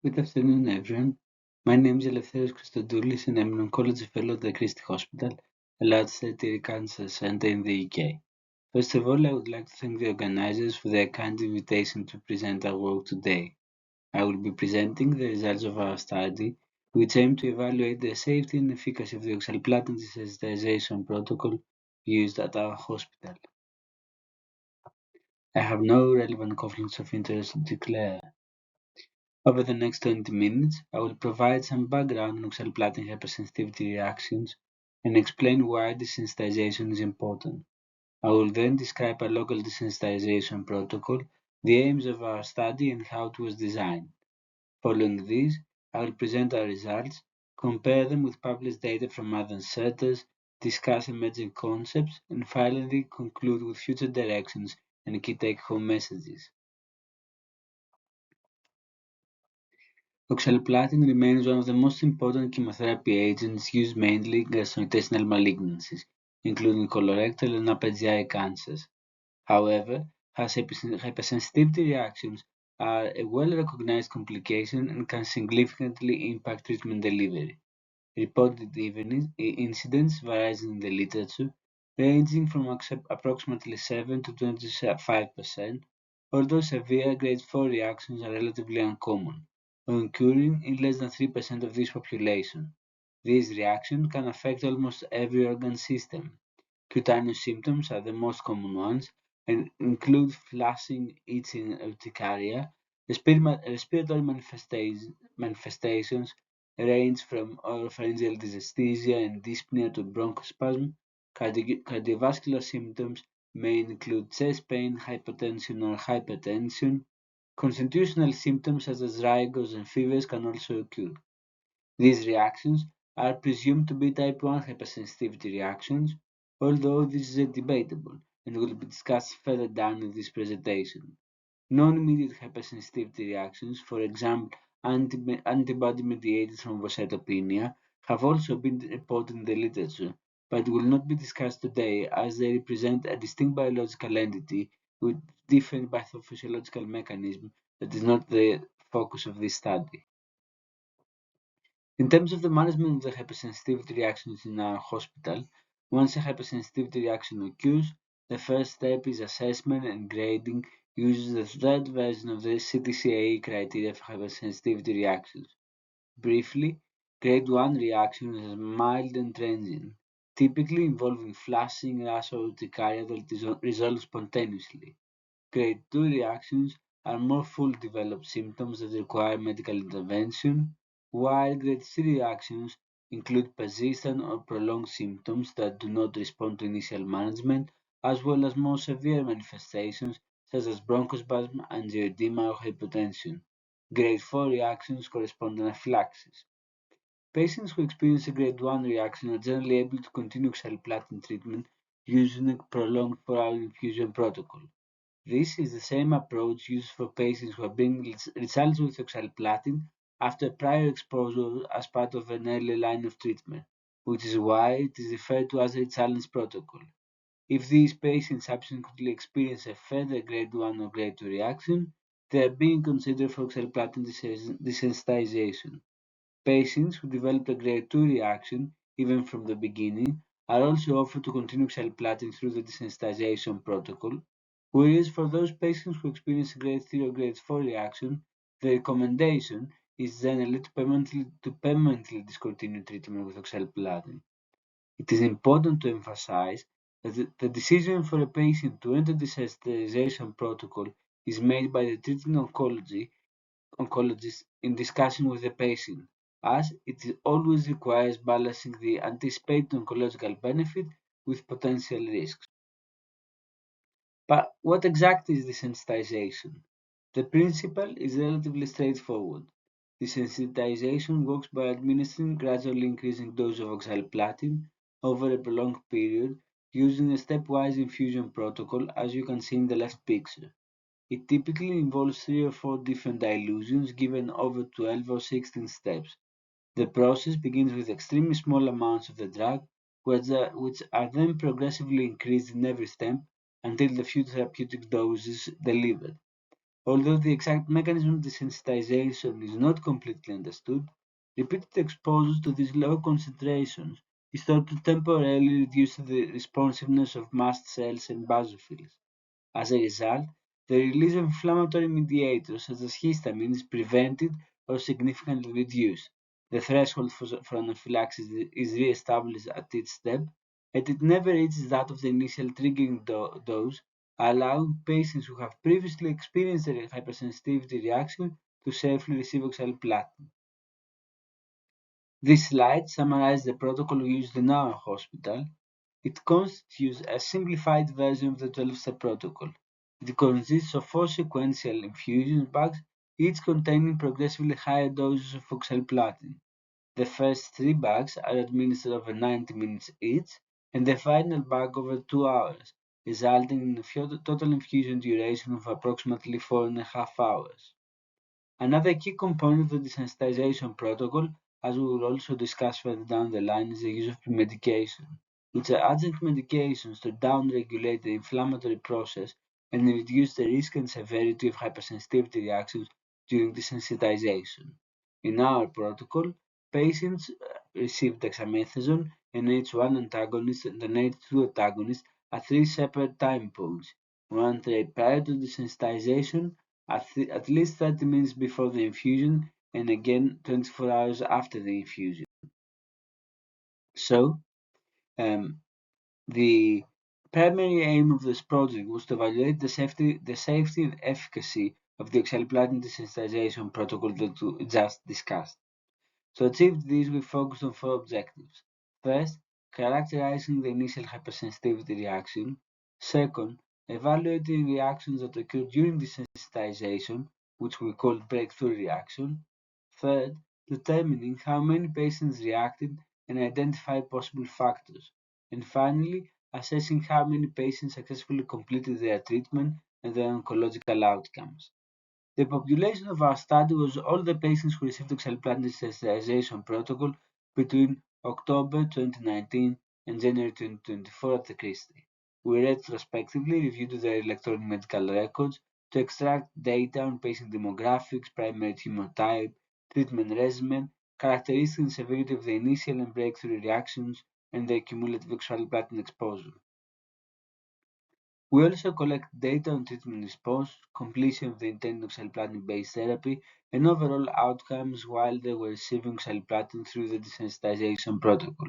Good afternoon, everyone. My name is Eleftherios Christodoulis, and I'm an oncology fellow at the Christie Hospital, a large tertiary cancer center in the UK. First of all, I would like to thank the organizers for their kind invitation to present our work today. I will be presenting the results of our study, which aim to evaluate the safety and efficacy of the oxaliplatin desensitization protocol used at our hospital. I have no relevant conflicts of interest to declare. Over the next 20 minutes, I will provide some background on oxaliplatin hypersensitivity reactions and explain why desensitization is important. I will then describe a local desensitization protocol, the aims of our study, and how it was designed. Following this, I will present our results, compare them with published data from other centers, discuss emerging concepts, and finally conclude with future directions and key take-home messages. Oxaliplatin remains one of the most important chemotherapy agents used mainly in gastrointestinal malignancies, including colorectal and upper GI cancers. However, hypersensitivity reactions are a well-recognized complication and can significantly impact treatment delivery. Reported incidence varies in the literature, ranging from approximately 7 to 25%, although severe grade 4 reactions are relatively uncommon, occurring in less than 3% of this population. These reactions can affect almost every organ system. Cutaneous symptoms are the most common ones and include flushing, itching, urticaria. Respiratory manifestations range from oropharyngeal dysesthesia and dyspnea to bronchospasm. Cardiovascular symptoms may include chest pain, hypotension, or hypertension. Constitutional symptoms such as rigors and fevers can also occur. These reactions are presumed to be type 1 hypersensitivity reactions, although this is debatable and will be discussed further down in this presentation. Non-immediate hypersensitivity reactions, for example antibody-mediated thrombocytopenia, have also been reported in the literature, but will not be discussed today as they represent a distinct biological entity with different pathophysiological mechanism that is not the focus of this study. In terms of the management of the hypersensitivity reactions in our hospital, once a hypersensitivity reaction occurs, the first step is assessment and grading uses the third version of the CTCAE criteria for hypersensitivity reactions. Briefly, grade 1 reactions are mild and transient, typically involving flushing, rash, or urticaria that resolve spontaneously. Grade 2 reactions are more fully developed symptoms that require medical intervention, while grade 3 reactions include persistent or prolonged symptoms that do not respond to initial management, as well as more severe manifestations such as bronchospasm, angioedema, or hypotension. Grade 4 reactions correspond to anaphylaxis. Patients who experience a grade 1 reaction are generally able to continue oxaliplatin treatment using a prolonged 4-hour infusion protocol. This is the same approach used for patients who are being recharged with oxaliplatin after prior exposure as part of an early line of treatment, which is why it is referred to as a challenge protocol. If these patients subsequently experience a further grade 1 or grade 2 reaction, they are being considered for oxaliplatin desensitization. Patients who developed a grade 2 reaction, even from the beginning, are also offered to continue oxaliplatin through the desensitization protocol, whereas for those patients who experience a grade 3 or grade 4 reaction, the recommendation is generally to permanently discontinue treatment with oxaliplatin. It is important to emphasize that the decision for a patient to enter the desensitization protocol is made by the treating oncologist in discussion with the patient, as it always requires balancing the anticipated oncological benefit with potential risks. But what exactly is desensitization? The principle is relatively straightforward. Desensitization works by administering gradually increasing dose of oxaliplatin over a prolonged period using a stepwise infusion protocol, as you can see in the left picture. It typically involves 3 or 4 different dilutions given over 12 or 16 steps. The process begins with extremely small amounts of the drug, which are then progressively increased in every step until the few therapeutic doses delivered. Although the exact mechanism of desensitization is not completely understood, repeated exposure to these low concentrations is thought to temporarily reduce the responsiveness of mast cells and basophils. As a result, the release of inflammatory mediators such as histamine is prevented or significantly reduced. The threshold for anaphylaxis is re-established at each step, and it never reaches that of the initial triggering dose, allowing patients who have previously experienced a hypersensitivity reaction to safely receive oxaliplatin. This slide summarizes the protocol used in our hospital. It constitutes a simplified version of the 12-step protocol. It consists of 4 sequential infusion bags, each containing progressively higher doses of oxaliplatin. The first 3 bags are administered over 90 minutes each, and the final bag over 2 hours, resulting in a total infusion duration of approximately 4.5 hours. Another key component of the desensitization protocol, as we will also discuss further down the line, is the use of premedication, which are adjunct medications to downregulate the inflammatory process and reduce the risk and severity of hypersensitivity reactions during desensitization. In our protocol, patients receive dexamethasone, an H1 antagonist and an H2 antagonist at 3 separate time points, one prior to desensitization, at least 30 minutes before the infusion, and again 24 hours after the infusion. So, the primary aim of this project was to evaluate the safety and efficacy of the oxaliplatin desensitization protocol that we just discussed. To achieve this, we focused on 4 objectives. First, characterizing the initial hypersensitivity reaction. Second, evaluating reactions that occur during desensitization, which we call breakthrough reaction. Third, determining how many patients reacted and identify possible factors. And finally, assessing how many patients successfully completed their treatment and their oncological outcomes. The population of our study was all the patients who received oxaliplatin desensitization protocol between October 2019 and January 2024 at the Christie. We retrospectively reviewed their electronic medical records to extract data on patient demographics, primary tumor type, treatment regimen, characteristics and severity of the initial and breakthrough reactions, and their cumulative oxaliplatin exposure. We also collect data on treatment response, completion of the intended oxaliplatin-based therapy, and overall outcomes while they were receiving oxaliplatin through the desensitization protocol.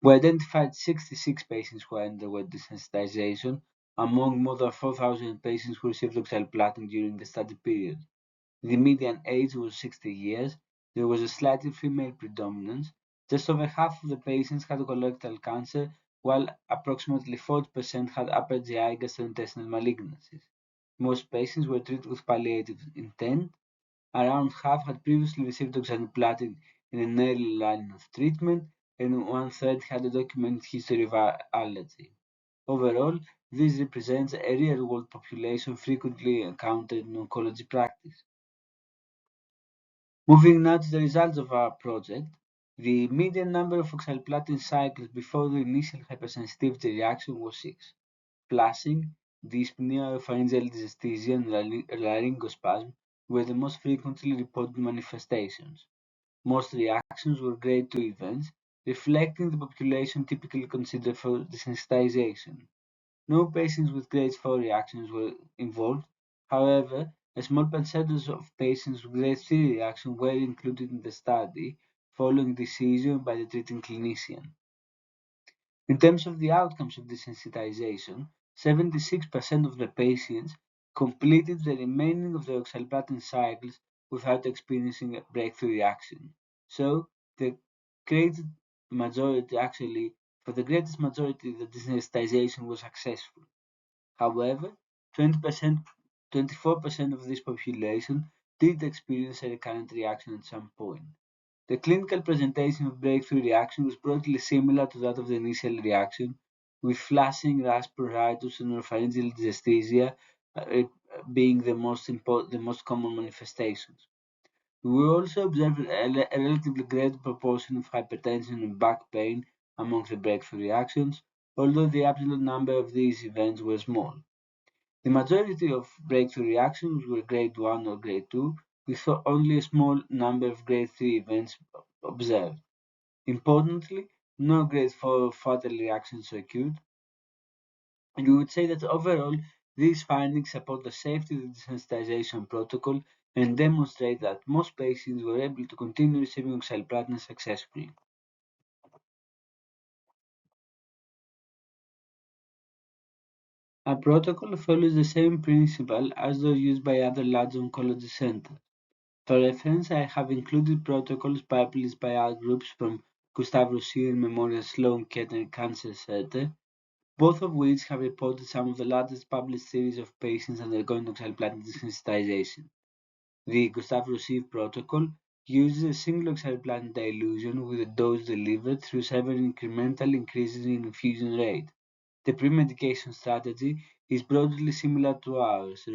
We identified 66 patients who underwent desensitization among more than 4,000 patients who received oxaliplatin during the study period. The median age was 60 years. There was a slightly female predominance. Just over half of the patients had colorectal cancer, while approximately 40% had upper GI gastrointestinal malignancies. Most patients were treated with palliative intent. Around half had previously received oxaliplatin in an early line of treatment, and one-third had a documented history of allergy. Overall, this represents a real-world population frequently encountered in oncology practice. Moving now to the results of our project, the median number of oxaliplatin cycles before the initial hypersensitivity reaction was 6. Flushing, dyspnea, pharyngeal dysesthesia, and laryngospasm were the most frequently reported manifestations. Most reactions were grade 2 events, reflecting the population typically considered for desensitization. No patients with grade 4 reactions were involved; however, a small percentage of patients with grade 3 reaction were included in the study following decision by the treating clinician. In terms of the outcomes of desensitization, 76% of the patients completed the remaining of the oxaliplatin cycles without experiencing a breakthrough reaction. So, the great majority actually, for the greatest majority, the desensitization was successful. However, 24% of this population did experience a recurrent reaction at some point. The clinical presentation of breakthrough reaction was broadly similar to that of the initial reaction, with flushing, rash, pruritus, and oropharyngeal dysesthesia being the most common manifestations. We also observed a relatively great proportion of hypertension and back pain among the breakthrough reactions, although the absolute number of these events were small. The majority of breakthrough reactions were grade 1 or grade 2, with only a small number of grade 3 events observed. Importantly, no grade 4 fatal reactions occurred, and we would say that overall, these findings support the safety of the desensitization protocol and demonstrate that most patients were able to continue receiving oxaliplatin successfully. Our protocol follows the same principle as those used by other large oncology centers. For reference, I have included protocols published by our groups from Gustav Roussy and Memorial Sloan Kettering Cancer Center, both of which have reported some of the largest published series of patients undergoing oxaliplatin desensitization. The Gustav Roussy protocol uses a single oxaliplatin dilution with a dose delivered through several incremental increases in infusion rate. The pre-medication strategy is broadly similar to ours,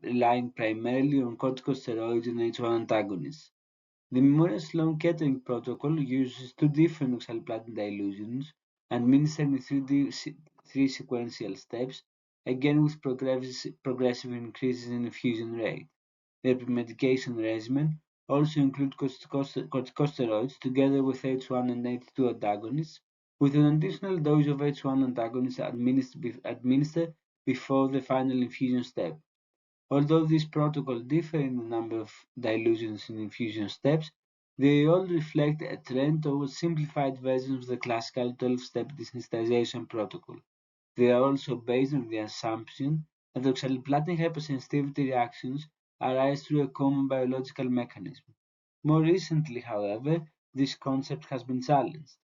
relying primarily on corticosteroids and H1 antagonists. The Memorial Sloan Kettering protocol uses two different oxaliplatin dilutions administered in three sequential steps, again with progressive increases in infusion rate. Their pre-medication regimen also includes corticosteroids together with H1 and H2 antagonists, with an additional dose of H1 antagonists administered before the final infusion step. Although these protocols differ in the number of dilutions and infusion steps, they all reflect a trend towards simplified versions of the classical 12-step desensitization protocol. They are also based on the assumption that oxaliplatin hypersensitivity reactions arise through a common biological mechanism. More recently, however, this concept has been challenged.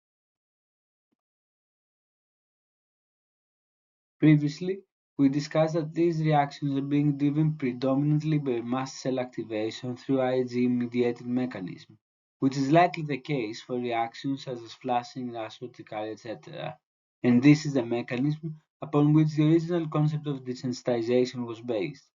Previously, we discussed that these reactions are being driven predominantly by mast cell activation through IgE-mediated mechanism, which is likely the case for reactions such as flushing, rash, urticaria, etc. And this is the mechanism upon which the original concept of desensitization was based.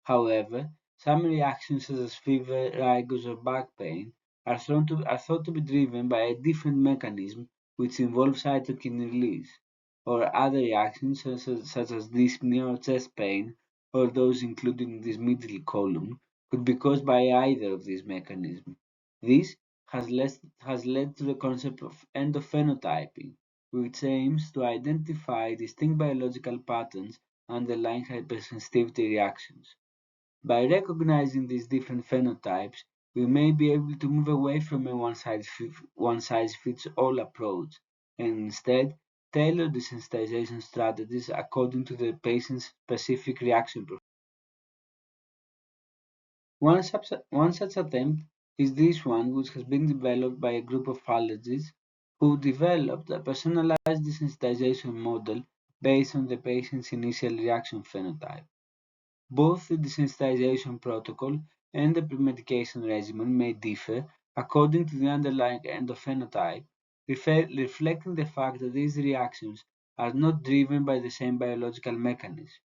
However, some reactions such as fever, rigors, or back pain are thought to be driven by a different mechanism which involves cytokine release, or other reactions such as dyspnea or chest pain, or those included in this middle column, could be caused by either of these mechanisms. This has led to the concept of endophenotyping, which aims to identify distinct biological patterns underlying hypersensitivity reactions. By recognizing these different phenotypes, we may be able to move away from a one-size-fits-all approach and instead tailor desensitization strategies according to the patient's specific reaction profile. One such attempt is this one, which has been developed by a group of allergists who developed a personalized desensitization model based on the patient's initial reaction phenotype. Both the desensitization protocol and the pre-medication regimen may differ according to the underlying endophenotype, reflecting the fact that these reactions are not driven by the same biological mechanism.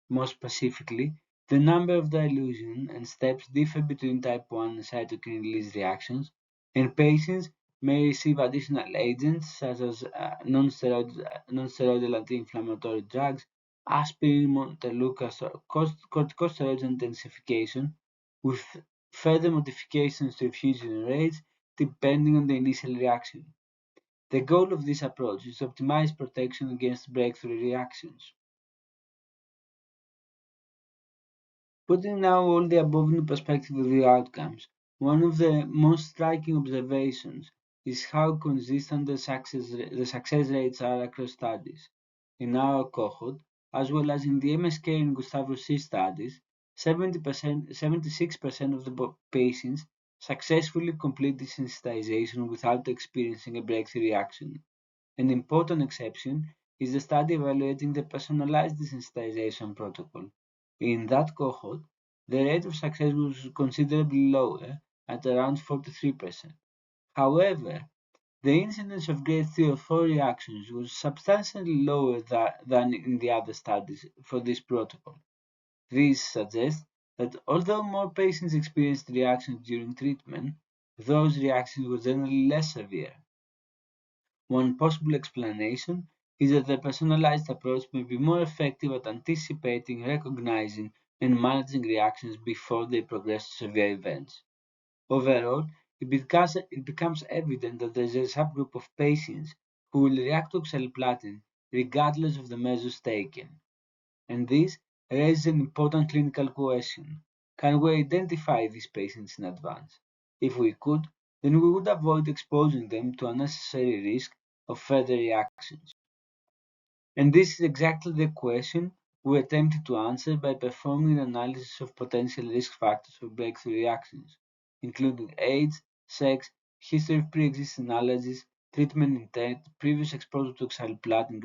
More specifically, the number of dilution and steps differ between type 1 cytokine release reactions, and patients may receive additional agents such as non-steroidal anti-inflammatory drugs, aspirin, montelukast, or corticosteroid intensification, with further modifications to infusion rates depending on the initial reaction. The goal of this approach is to optimize protection against breakthrough reactions. Putting now all the above in perspective of the outcomes, one of the most striking observations is how consistent the success rates are across studies. In our cohort, as well as in the MSK and Gustav Roussy studies, 76% of the patients successfully complete desensitization without experiencing a breakthrough reaction. An important exception is the study evaluating the personalized desensitization protocol. In that cohort, the rate of success was considerably lower, at around 43%. However, the incidence of grade 3 or 4 reactions was substantially lower than in the other studies for this protocol. This suggests that although more patients experienced reactions during treatment, those reactions were generally less severe. One possible explanation is that the personalized approach may be more effective at anticipating, recognizing, and managing reactions before they progress to severe events. Overall, it becomes evident that there is a subgroup of patients who will react to oxaliplatin regardless of the measures taken. And this raises an important clinical question. Can we identify these patients in advance? If we could, then we would avoid exposing them to unnecessary risk of further reactions. And this is exactly the question we attempted to answer by performing an analysis of potential risk factors for breakthrough reactions, including age, sex, history of pre-existing allergies, treatment intent, previous exposure to oxaliplatin,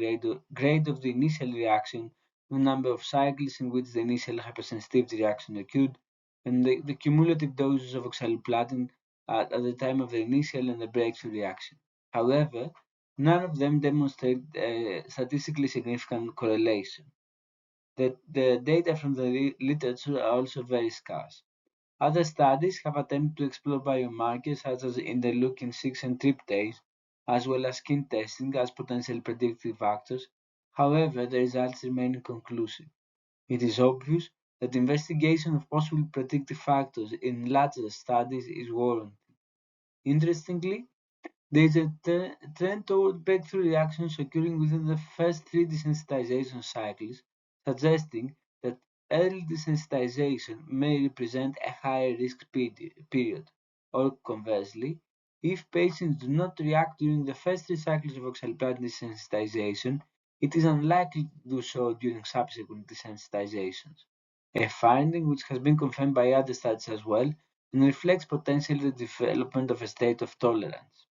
grade of the initial reaction, the number of cycles in which the initial hypersensitivity reaction occurred, and the cumulative doses of oxaliplatin at the time of the initial and the breakthrough reaction. However, none of them demonstrate a statistically significant correlation. The data from the literature are also very scarce. Other studies have attempted to explore biomarkers such as interleukin-6 and tryptase, as well as skin testing as potential predictive factors. However, the results remain inconclusive. It is obvious that investigation of possible predictive factors in larger studies is warranted. Interestingly, there is a trend toward breakthrough reactions occurring within the first three desensitization cycles, suggesting that early desensitization may represent a higher risk period. Or conversely, if patients do not react during the first three cycles of oxaliplatin desensitization, it is unlikely to do so during subsequent desensitizations, a finding which has been confirmed by other studies as well and reflects potentially the development of a state of tolerance.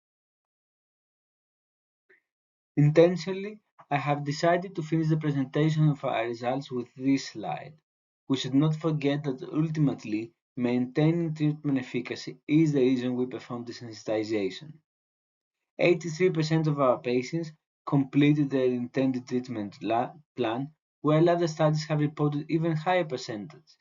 Intentionally, I have decided to finish the presentation of our results with this slide. We should not forget that ultimately, maintaining treatment efficacy is the reason we perform desensitization. 83% of our patients completed their intended treatment plan, while other studies have reported even higher percentages.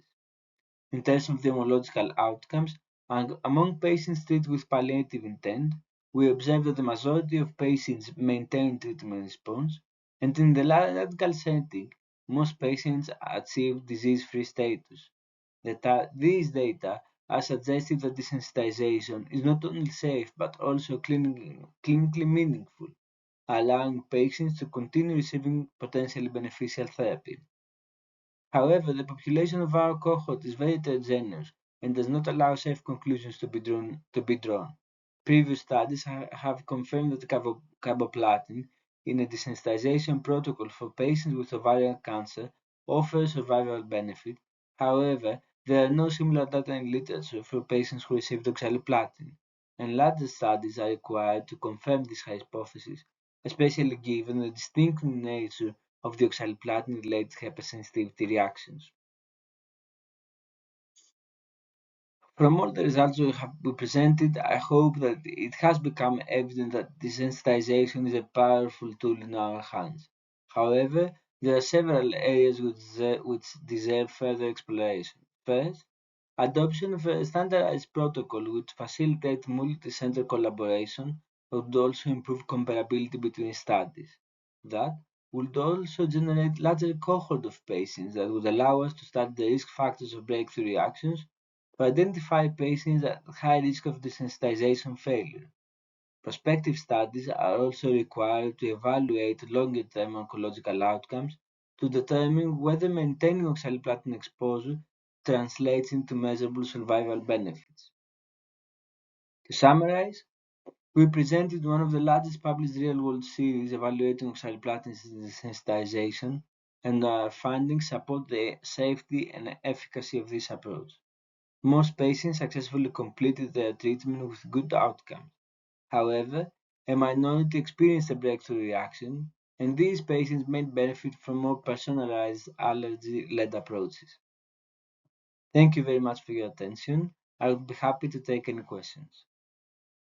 In terms of immunological outcomes, among patients treated with palliative intent, we observe that the majority of patients maintain treatment response, and in the radical setting, most patients achieve disease-free status. These data are suggestive that desensitization is not only safe but also clinically meaningful, allowing patients to continue receiving potentially beneficial therapy. However, the population of our cohort is very heterogeneous and does not allow safe conclusions to be drawn. Previous studies have confirmed that carboplatin in a desensitization protocol for patients with ovarian cancer offers survival benefit. However, there are no similar data in literature for patients who received oxaliplatin, and larger studies are required to confirm this hypothesis, especially given the distinct nature of the oxaliplatin-related hypersensitivity reactions. From all the results we presented, I hope that it has become evident that desensitization is a powerful tool in our hands. However, there are several areas which deserve further exploration. First, adoption of a standardized protocol which facilitates multi-center collaboration would also improve comparability between studies. That would also generate larger cohort of patients that would allow us to study the risk factors of breakthrough reactions to identify patients at high risk of desensitization failure. Prospective studies are also required to evaluate longer-term oncological outcomes to determine whether maintaining oxaliplatin exposure translates into measurable survival benefits. To summarize, we presented one of the largest published real-world series evaluating oxaliplatin desensitization, and our findings support the safety and efficacy of this approach. Most patients successfully completed their treatment with good outcomes. However, a minority experienced a breakthrough reaction, and these patients may benefit from more personalized allergy-led approaches. Thank you very much for your attention. I would be happy to take any questions.